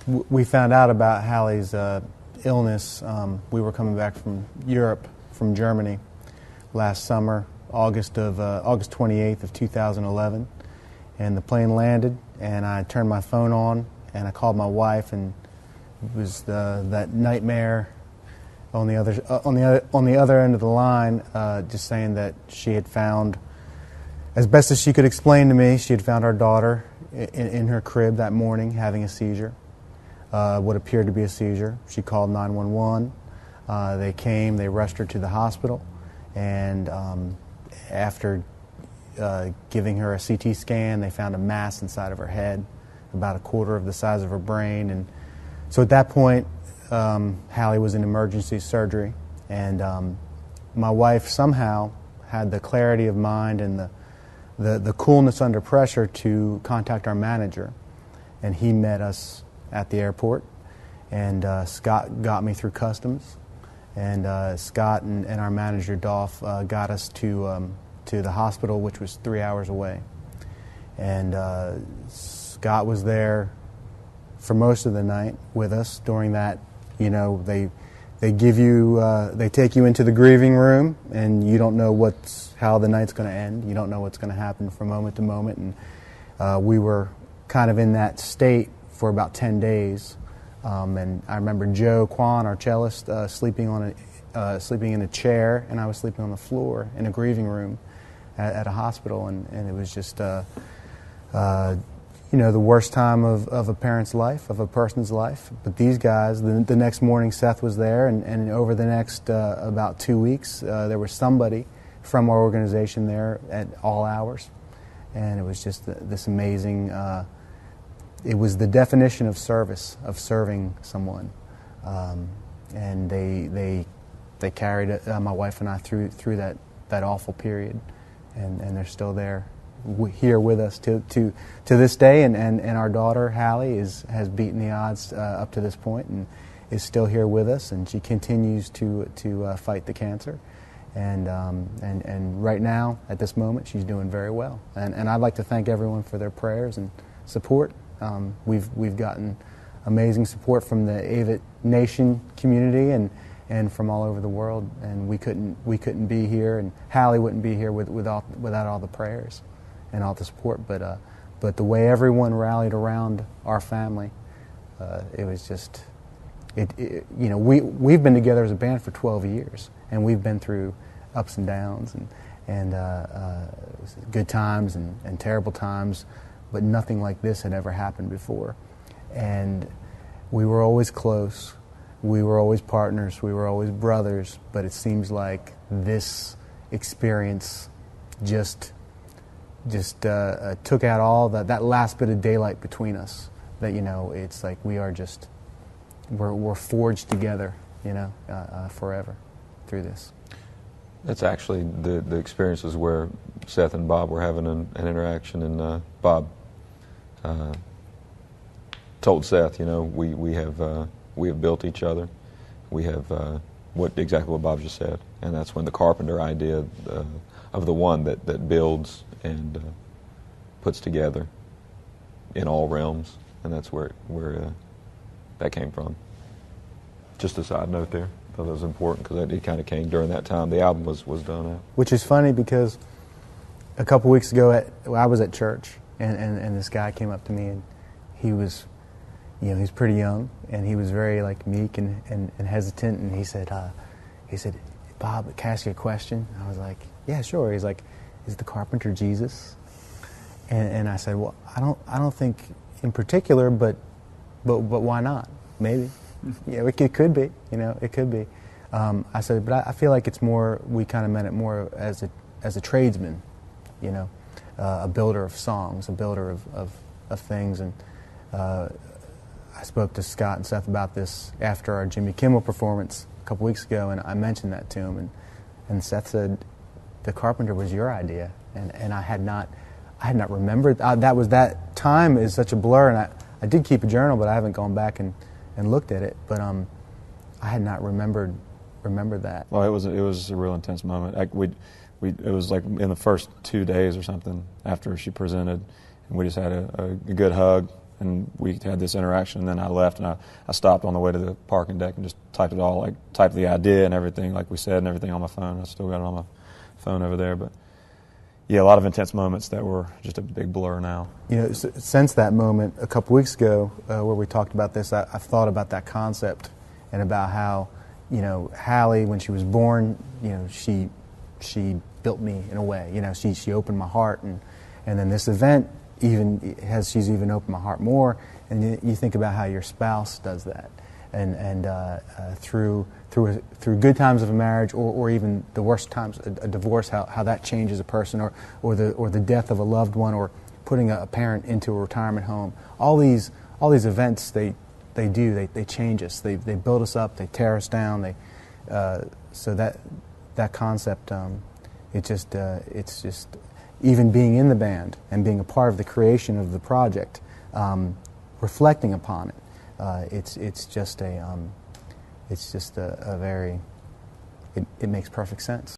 we found out about Hallie's illness. We were coming back from Europe, from Germany, last summer, August 28th of 2011, and the plane landed, and I turned my phone on, and I called my wife, and it was that nightmare on the other end of the line, just saying that she had found, as best as she could explain to me, she had found our daughter in her crib that morning having a seizure, what appeared to be a seizure. She called 911. They came, they rushed her to the hospital, and after giving her a CT scan, they found a mass inside of her head, about a quarter of the size of her brain. And so at that point, Hallie was in emergency surgery, and my wife somehow had the clarity of mind and the coolness under pressure to contact our manager, and he met us at the airport, and Scott got me through customs, and Scott and our manager Dolph got us to the hospital, which was 3 hours away, and Scott was there for most of the night with us. During that, you know, they give you they take you into the grieving room, and you don't know how the night's going to end. You don't know what's going to happen from moment to moment, and we were kind of in that state for about 10 days. And I remember Joe Kwan, our cellist, sleeping in a chair, and I was sleeping on the floor in a grieving room at a hospital, and it was just you know, the worst time of a parent's life, of a person's life. But these guys, the next morning Seth was there, and over the next about 2 weeks, there was somebody from our organization there at all hours. And it was just this amazing, it was the definition of service, of serving someone. And they carried my wife and I through that awful period, and they're still there, here with us to this day, and our daughter Hallie has beaten the odds up to this point and is still here with us, and she continues to fight the cancer, and right now at this moment she's doing very well, and I'd like to thank everyone for their prayers and support. We've gotten amazing support from the Avett Nation community and from all over the world, and we couldn't be here, and Hallie wouldn't be here without all the prayers and all the support, but the way everyone rallied around our family, it was just, you know, we've been together as a band for 12 years, and we've been through ups and downs and good times and terrible times, but nothing like this had ever happened before. And we were always close, we were always partners, we were always brothers, but it seems like this experience just took out all that last bit of daylight between us. That, you know, it's like we're forged together, you know, forever through this. That's actually the experiences where Seth and Bob were having an interaction, and Bob told Seth, you know, we have built each other. We have exactly what Bob just said, and that's when the carpenter idea of the one that builds and puts together in all realms, and that's where that came from. Just a side note there. I thought that was important because it kind of came during that time the album was done out. Which is funny because a couple weeks ago I was at church, and this guy came up to me, and he was, you know, he's pretty young, and he was very like meek and hesitant, and he said, "Bob, can I ask you a question?" I was like, "Yeah, sure." He's like, "Is the carpenter Jesus?" And I said, "Well, I don't think in particular, but why not? Maybe, yeah, it could be, you know, it could be." I said, "But I feel like it's more. We kind of meant it more as a tradesman, you know, a builder of songs, a builder of things." And I spoke to Scott and Seth about this after our Jimmy Kimmel performance a couple weeks ago, and I mentioned that to him, and Seth said, "The carpenter was your idea," and I had not remembered. That time is such a blur, and I did keep a journal, but I haven't gone back and looked at it. But I had not remembered that. Well, it was a real intense moment. It was like in the first 2 days or something after she presented, and we just had a good hug, and we had this interaction, and then I left, and I stopped on the way to the parking deck and just typed it all, like typed the idea and everything, like we said, and everything on my phone. I still got it on my phone over there, but yeah, a lot of intense moments that were just a big blur now. You know, since that moment a couple weeks ago where we talked about this, I've thought about that concept and about how, you know, Hallie, when she was born, you know, she built me in a way. You know, she opened my heart, and then this event she's even opened my heart more. And you think about how your spouse does that, and through good times of a marriage, or even the worst times, a divorce, how that changes a person, or the death of a loved one, or putting a parent into a retirement home. All these events, they change us. They build us up. They tear us down. So that concept, it's just even being in the band and being a part of the creation of the project, reflecting upon it. It's just a very. It makes perfect sense.